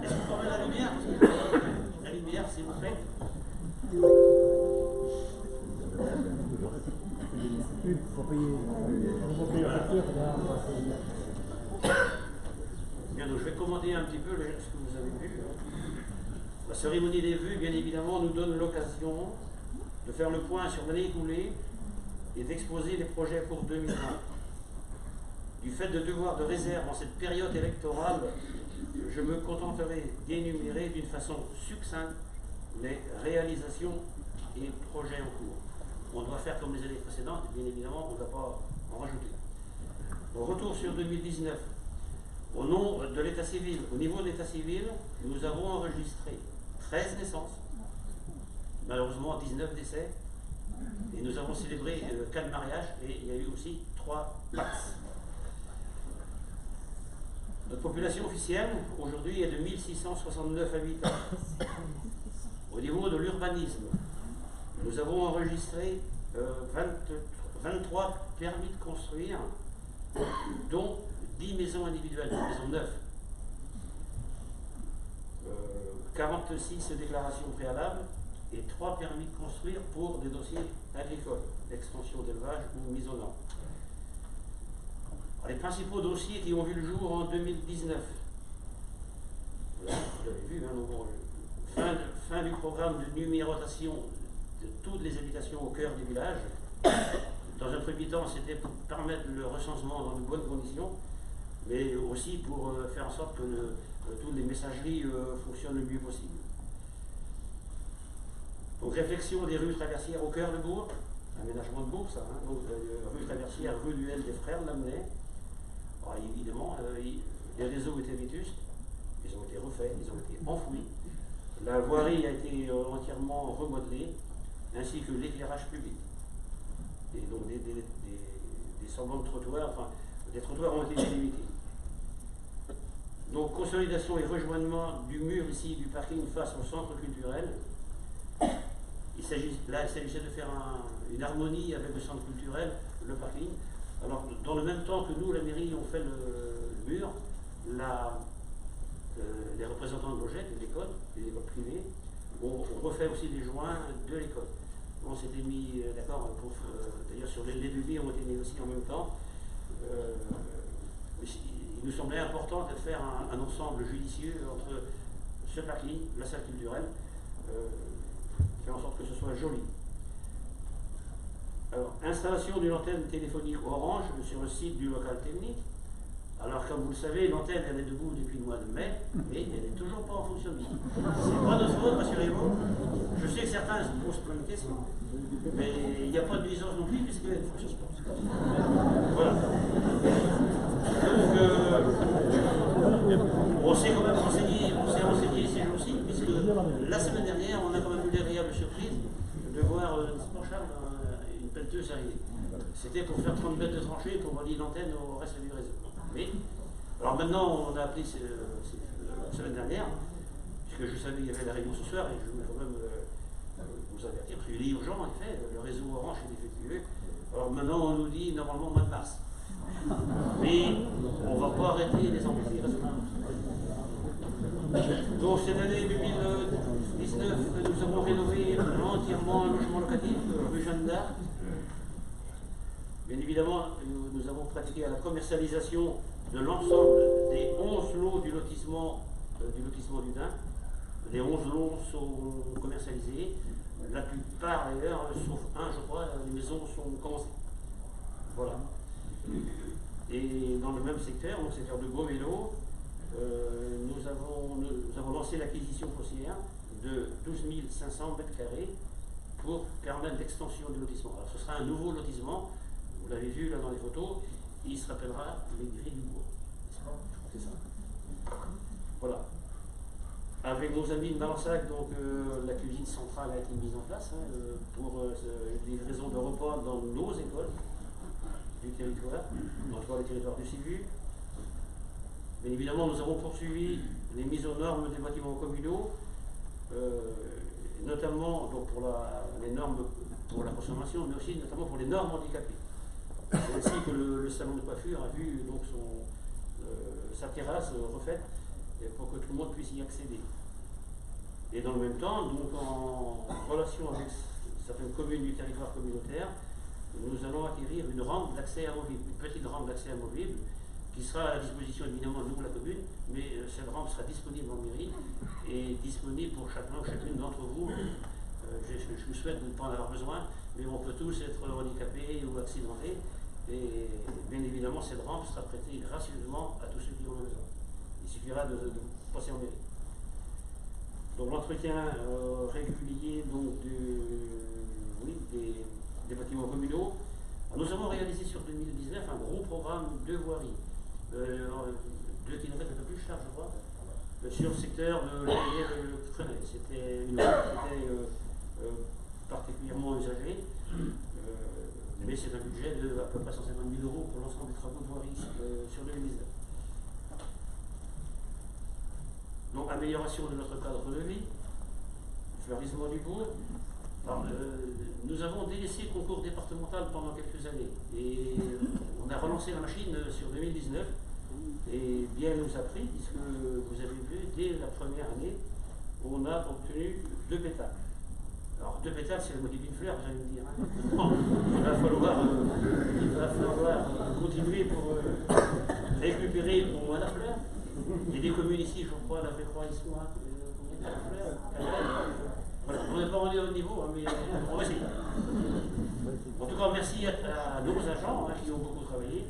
Est-ce que vous parlez de la lumière? La lumière, c'est vous faites. Bien, donc je vais commenter un petit peu ce que vous avez vu. La cérémonie des vœux, bien évidemment, nous donne l'occasion de faire le point sur l'année écoulée et d'exposer les projets pour 2020. Du fait de devoirs de réserve en cette période électorale, je me contenterai d'énumérer d'une façon succincte les réalisations et projets en cours. On doit faire comme les années précédentes, et bien évidemment, on ne doit pas en rajouter. Au retour sur 2019, au nom de l'état civil, au niveau de l'état civil, nous avons enregistré 13 naissances, malheureusement 19 décès, et nous avons célébré 4 mariages, et il y a eu aussi 3 passes. Notre population officielle, aujourd'hui, est de 1669 habitants. Au niveau de l'urbanisme, nous avons enregistré 23 permis de construire, dont 10 maisons individuelles, des maisons neuves. 46 déclarations préalables et 3 permis de construire pour des dossiers agricoles, extension d'élevage ou mise aux normes. Les principaux dossiers qui ont vu le jour en 2019. Vous l'avez vu, hein, fin du programme de numérotation de toutes les habitations au cœur des villages. Dans un premier temps, c'était pour permettre le recensement dans de bonnes conditions, mais aussi pour faire en sorte que toutes les messageries fonctionnent le mieux possible. Donc réflexion des rues traversières au cœur de bourg, aménagement de bourg, ça, hein, donc rue traversière, rue duel des frères Lamennais. Alors, évidemment, les réseaux étaient vétustes, ils ont été refaits, ils ont été enfouis. La voirie a été entièrement remodelée, ainsi que l'éclairage public. Et donc des semblants de trottoirs, enfin, des trottoirs ont été limités. Donc consolidation et rejoindre du mur ici du parking face au centre culturel. Il s'agissait de faire une harmonie avec le centre culturel, le parking. Alors, dans le même temps que nous, la mairie, on fait le mur, les représentants de Logette, des écoles privées, on refait aussi les joints de l'école. On s'était mis d'accord, d'ailleurs sur les devis ont été négociés en même temps. Il nous semblait important de faire un ensemble judicieux entre ce parking, la salle culturelle, faire en sorte que ce soit joli. Alors, installation d'une antenne téléphonique Orange sur le site du local technique. Alors, comme vous le savez, l'antenne, elle est debout depuis le mois de mai, mais elle n'est toujours pas en fonctionnement. C'est pas notre faute, rassurez-vous. Je sais que certains se posent plein de questions, mais il n'y a pas de licence non plus, puisqu'elle ne fonctionne pas. Voilà. Donc, on s'est quand même renseigné ces jours-ci, puisque la semaine dernière, on a quand même eu l'agréable surprise de voir, n'est-ce pas, Charles, une pelleteuse arriver. C'était pour faire 30 mètres de tranchée pour relier l'antenne au reste du réseau. Mais, alors maintenant, on a appelé la semaine dernière, puisque je savais qu'il y avait la réunion ce soir, et je voulais quand même vous avertir, parce qu'il est urgent, en effet, le réseau Orange est défectueux. Alors maintenant, on nous dit normalement au mois de mars. Mais on ne va pas arrêter les embêter raisonnables. Donc cette année 2019, nous avons rénové entièrement un logement locatif, rue Jeanne d'Arc. Bien évidemment, nous avons pratiqué à la commercialisation de l'ensemble des 11 lots du lotissement du Dain. Les 11 lots sont commercialisés. La plupart d'ailleurs, sauf un, je crois, les maisons sont commencées. Voilà. Et dans le même secteur, au secteur de Beaumélo, nous avons lancé l'acquisition foncière de 12 500 m² pour permettre l'extension du lotissement. Alors ce sera un nouveau lotissement, vous l'avez vu là dans les photos, il se rappellera les grilles du bois. C'est ça. Voilà. Avec nos amis de Malansac, donc la cuisine centrale a été mise en place pour livraison de repas dans nos écoles du territoire, dans les territoires du Sivu. Bien évidemment, nous avons poursuivi les mises aux normes des bâtiments communaux, notamment donc, pour les normes pour la consommation, mais aussi notamment pour les normes handicapées. Ainsi que le salon de coiffure a vu donc sa terrasse refaite pour que tout le monde puisse y accéder. Et dans le même temps, donc en relation avec certaines communes du territoire communautaire, nous allons acquérir une rampe d'accès amovible, une petite rampe d'accès amovible qui sera à la disposition évidemment de nous, la commune, mais cette rampe sera disponible en mairie et disponible pour chacun ou chacune d'entre vous. Je vous souhaite de ne pas en avoir besoin, mais on peut tous être handicapés ou accidentés, et bien évidemment cette rampe sera prêtée gracieusement à tous ceux qui en ont besoin. Il suffira de passer en mairie. Donc l'entretien régulier donc, des bâtiments communaux. Nous avons réalisé sur 2019 un gros programme de voirie, 2 km un peu plus large, je crois, sur le secteur de la rivière de Fresnay. C'était une route qui était particulièrement usagée, mais c'est un budget de à peu près 150 000 € pour l'ensemble des travaux de voirie sur 2019. Donc amélioration de notre cadre de vie, fleurissement du bourg. Alors, nous avons délaissé le concours départemental pendant quelques années et on a relancé la machine sur 2019 et bien nous a pris, puisque vous avez vu, dès la première année, on a obtenu 2 pétales. Alors 2 pétales, c'est le motif d'une fleur, vous allez me dire. Hein. Non, il va falloir continuer pour récupérer au moins la fleur. Il y a des communes ici, je crois, la Vécroix, ils sont à combien de fleurs? Voilà, on n'est pas rendu au niveau, hein, mais on va essayer. En tout cas, merci à nos agents qui ont beaucoup travaillé.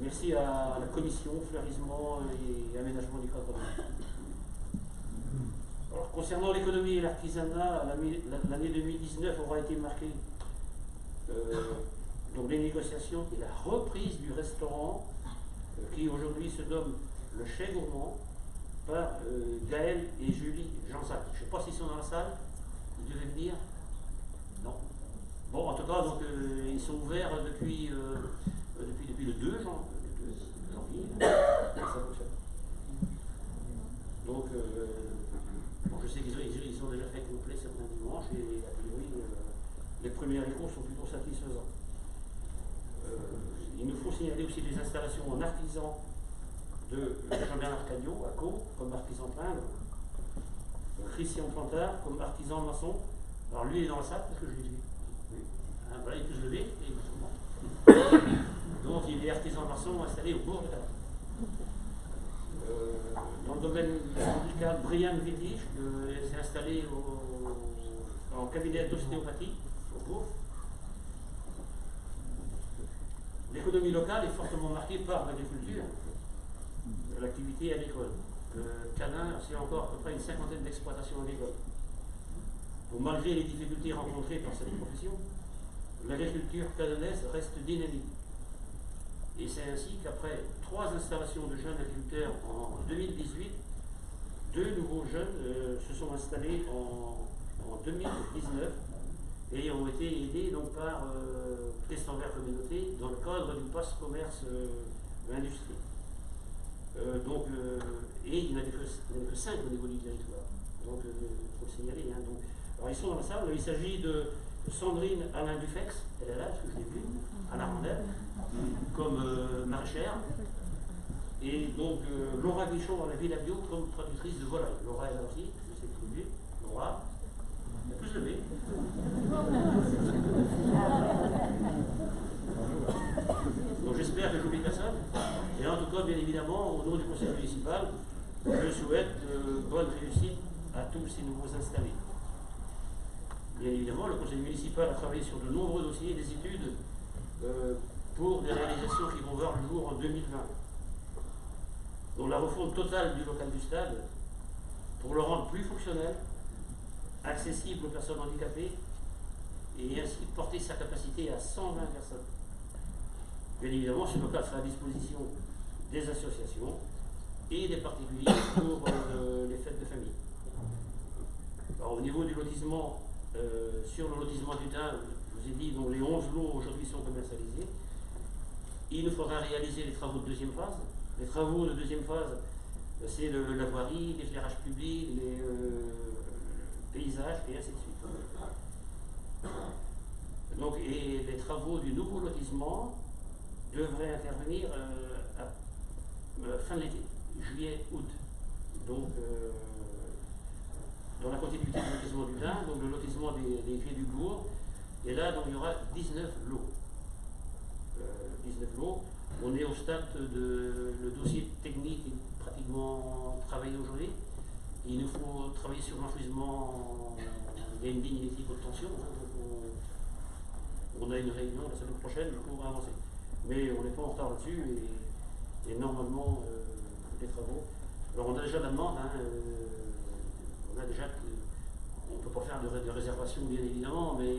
Merci à la commission fleurissement et aménagement du cadre de vie. Alors, concernant l'économie et l'artisanat, l'année 2019 aura été marquée donc les négociations et la reprise du restaurant qui aujourd'hui se nomme le Chai Gourmand par Gaël et Julie Jansac. Je ne sais pas s'ils sont dans la salle. Ils devaient venir? Non. Bon, en tout cas, donc, ils sont ouverts depuis le 2 janvier. Donc, bon, je sais qu'ils ont déjà fait complet certains dimanches et a priori, les premiers échos sont plutôt satisfaisants. Il nous faut signaler aussi des installations en artisan de Jean-Bernard Cagnot à Caux, comme artisan peintre. Christian Plantard comme artisan maçon. Alors lui il est dans la salle parce que je l'ai vu. Hein, voilà, il peut se lever et donc il est artisan maçon installé au bourg de Calais. Dans le domaine médical, Brian Villich s'est installé en cabinet d'ostéopathie au bourg. L'économie locale est fortement marquée par l'agriculture, l'activité agricole. Canin, c'est encore à peu près une 50aine d'exploitations agricoles. Donc, malgré les difficultés rencontrées par cette profession, l'agriculture cananaise reste dynamique. Et c'est ainsi qu'après 3 installations de jeunes agriculteurs en 2018, 2 nouveaux jeunes se sont installés en 2019 et ont été aidés donc, par Testenvert Communauté dans le cadre du pass commerce industrie. Et il n'y en avait que 5 au niveau du territoire. Donc, il faut le signaler. Hein. Donc, alors, ils sont dans la salle. Il s'agit de Sandrine Alain Dufex, elle est là, parce que je l'ai vue, à la rondelle, comme maraîchère. Et donc, Laura Guichon à la Villa Bio, comme traductrice de volaille. Laura est là aussi, je sais que vous. Laura, elle peut se lever. Donc, j'espère que j'oublie personne. Et en tout cas, bien évidemment, au nom du conseil municipal, je souhaite bonne réussite à tous ces nouveaux installés. Bien évidemment, le conseil municipal a travaillé sur de nombreux dossiers, des études pour des réalisations qui vont voir le jour en 2020. Donc la refonte totale du local du stade, pour le rendre plus fonctionnel, accessible aux personnes handicapées, et ainsi porter sa capacité à 120 personnes. Bien évidemment, ce local sera à disposition des associations et des particuliers pour les fêtes de famille. Alors, au niveau du lotissement, sur le lotissement du Dain, je vous ai dit, donc, les 11 lots aujourd'hui sont commercialisés. Il nous faudra réaliser les travaux de deuxième phase. Les travaux de deuxième phase, c'est la voirie, l'éclairage public, les paysages et ainsi de suite. Donc, et les travaux du nouveau lotissement devraient intervenir à fin de l'été, juillet, août. Donc, dans la continuité du lotissement du Dain, donc le lotissement des Pieds du Bourg, et là, donc, il y aura 19 lots. de l'eau. On est au stade de le dossier technique est pratiquement travaillé aujourd'hui. Il nous faut travailler sur l'enfouissement. Il y a une ligne électrique haute tension. On a une réunion la semaine prochaine pour avancer. Mais on n'est pas en retard là-dessus et normalement les travaux. Alors on a déjà la demande, on a déjà, on ne peut pas faire de réservation bien évidemment, mais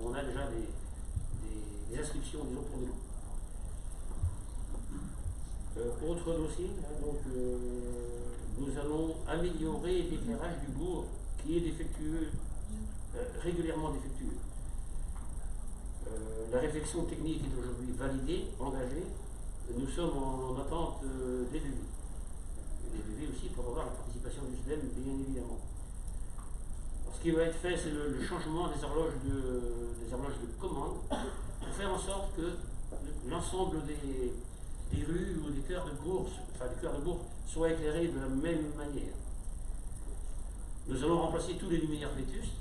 on a déjà des inscriptions disons pour des lots. Autre dossier, nous allons améliorer l'éclairage du bourg qui est défectueux, régulièrement défectueux. La réflexion technique est aujourd'hui validée, engagée. Nous sommes en attente des devis. Des devis aussi pour avoir la participation du SDEM, bien évidemment. Alors, ce qui va être fait, c'est le changement des horloges de commande pour faire en sorte que l'ensemble des rues ou des cœurs de bourg, soient éclairés de la même manière. Nous allons remplacer tous les luminaires vétustes,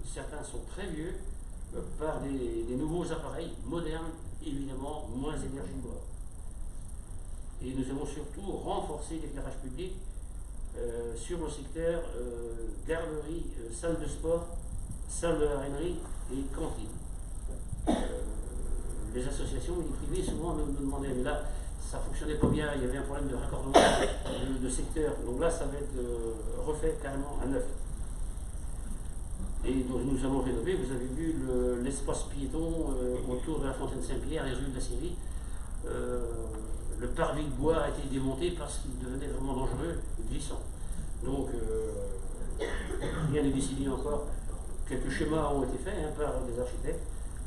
certains sont très vieux, par des nouveaux appareils modernes, évidemment moins énergivores. Et nous allons surtout renforcer l'éclairage public sur le secteur garderie, salle de sport, salle de arénerie et cantine. Les associations et les privés souvent nous demandaient, mais là ça ne fonctionnait pas bien, il y avait un problème de raccordement de secteur, donc là ça va être refait carrément à neuf. Et donc nous avons rénové, vous avez vu l'espace piéton autour de la fontaine Saint-Pierre, les rues de la Syrie. Le parvis de bois a été démonté parce qu'il devenait vraiment dangereux, glissant. Donc rien n'est décidé encore. Quelques schémas ont été faits par des architectes,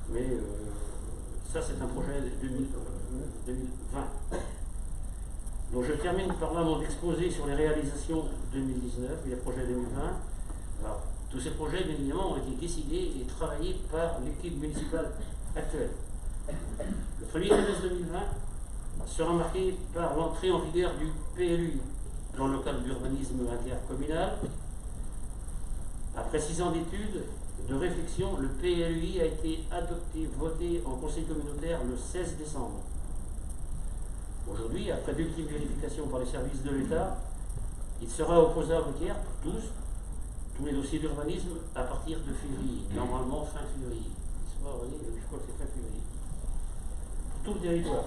mais ça c'est un projet 2020. Donc je termine par là mon exposé sur les réalisations 2019 et les projets 2020. Alors, tous ces projets, bien évidemment, ont été décidés et travaillés par l'équipe municipale actuelle. Le premier trimestre 2020 sera marqué par l'entrée en vigueur du PLUI, plan local d'urbanisme intercommunal. Après 6 ans d'études, de réflexion, le PLUI a été adopté, voté en conseil communautaire le 16 décembre. Aujourd'hui, après d'ultimes vérifications par les services de l'État, il sera opposable hier pour tous les dossiers d'urbanisme à partir de février, normalement fin février. Je crois que c'est fin février. Pour tout le territoire.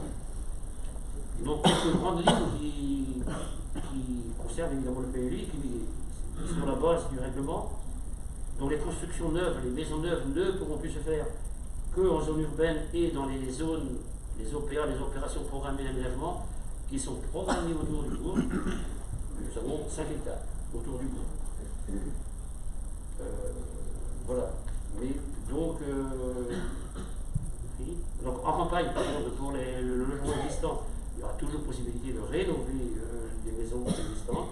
Donc, quelques grandes lignes qui concernent évidemment le PLUI, qui sont la base du règlement. Donc, les constructions neuves, les maisons neuves ne pourront plus se faire qu'en zone urbaine et dans les zones, les OPA, les opérations programmées d'aménagement, qui sont programmées autour du bourg. Nous avons 5 hectares autour du bourg. Voilà. Mais donc en campagne, par exemple, pour le logement existant, il y aura toujours possibilité de rénover des maisons existantes,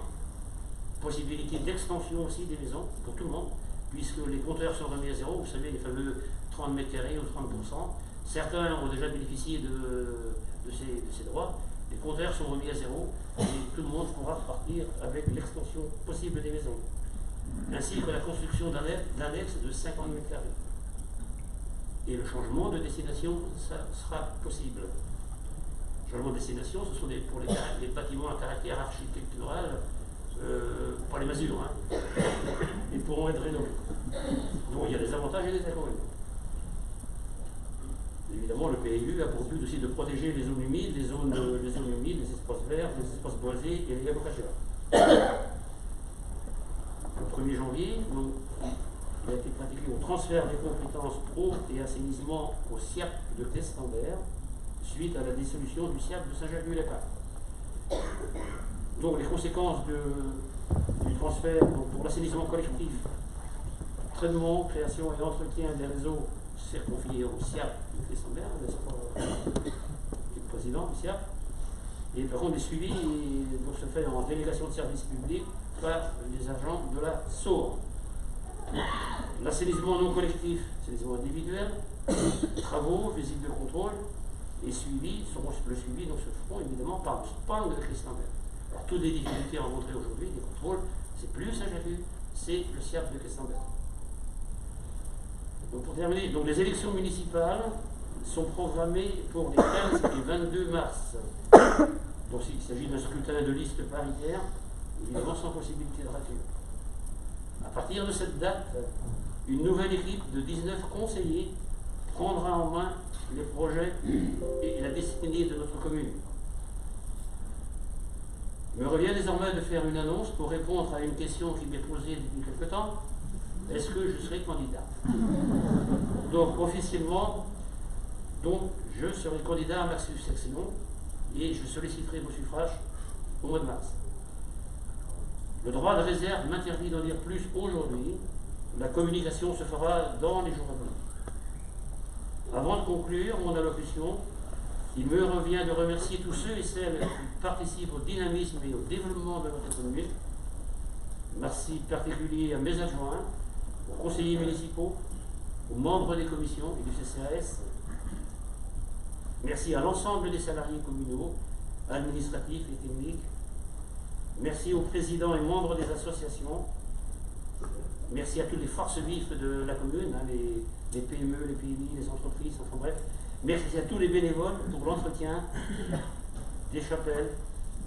possibilité d'extension aussi des maisons pour tout le monde, puisque les compteurs sont remis à zéro, vous savez, les fameux 30 mètres carrés ou 30%. Certains ont déjà bénéficié de ces droits. Les compteurs sont remis à zéro et tout le monde pourra repartir avec l'extension possible des maisons, ainsi que la construction d'annexes de 50 mètres carrés. Et le changement de destination, ça sera possible. Le changement de destination, ce sont pour les bâtiments à caractère architectural, pas les masures, ils pourront être rénovés. Donc il y a des avantages et des inconvénients. Évidemment, le PLU a pour but aussi de protéger les zones humides, les espaces verts, les espaces boisés et les abreuvoirs. Le 1er janvier, donc, il a été pratiqué au transfert des compétences eau et assainissement au SIAP de Clestambert, suite à la dissolution du SIAP de Saint-Jacques-du-Lapin. Donc les conséquences du transfert pour l'assainissement collectif, traitement, création et entretien des réseaux, c'est confié au SIAP de Clestambert, n'est-ce pas, le président du SIAP. Et par contre, les suivis donc, se fait en délégation de service public par les agents de la SAUR. L'assainissement non collectif, assainissement individuel, travaux, visites de contrôle et suivi, le suivi donc, se feront évidemment par le SPAN de Clestambert. Alors toutes les difficultés rencontrées aujourd'hui, les contrôles, c'est plus Saint-Jacques, c'est le SIAP de Clestambert. Donc pour terminer, donc les élections municipales sont programmés pour les 15 et 22 mars. Donc il s'agit d'un scrutin de liste paritaire, évidemment sans possibilité de rature. À partir de cette date, une nouvelle équipe de 19 conseillers prendra en main les projets et la destinée de notre commune. Il me revient désormais de faire une annonce pour répondre à une question qui m'est posée depuis quelque temps. Est-ce que je serai candidat? Donc officiellement, je serai candidat à ma succession et je solliciterai vos suffrages au mois de mars. Le droit de réserve m'interdit d'en dire plus aujourd'hui. La communication se fera dans les jours à venir. Avant de conclure mon allocution, il me revient de remercier tous ceux et celles qui participent au dynamisme et au développement de notre commune. Merci particulier à mes adjoints, aux conseillers municipaux, aux membres des commissions et du CCAS. Merci à l'ensemble des salariés communaux, administratifs et techniques. Merci aux présidents et membres des associations. Merci à toutes les forces vives de la commune, les PME, les PMI, les entreprises, enfin bref. Merci à tous les bénévoles pour l'entretien des chapelles,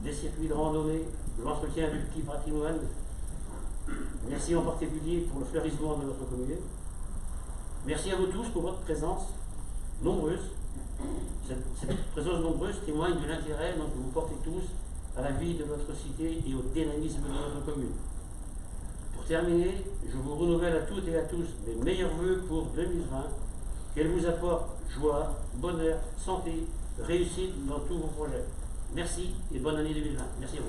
des circuits de randonnée, l'entretien du petit patrimoine. Merci en particulier pour le fleurissement de notre commune. Merci à vous tous pour votre présence nombreuse. Cette présence nombreuse témoigne de l'intérêt que vous portez tous à la vie de notre cité et au dynamisme de notre commune. Pour terminer, je vous renouvelle à toutes et à tous mes meilleurs vœux pour 2020. Qu'elle vous apporte joie, bonheur, santé, réussite dans tous vos projets. Merci et bonne année 2020. Merci à vous.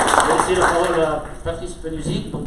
Je vais laisser la parole à Patrice Penusic.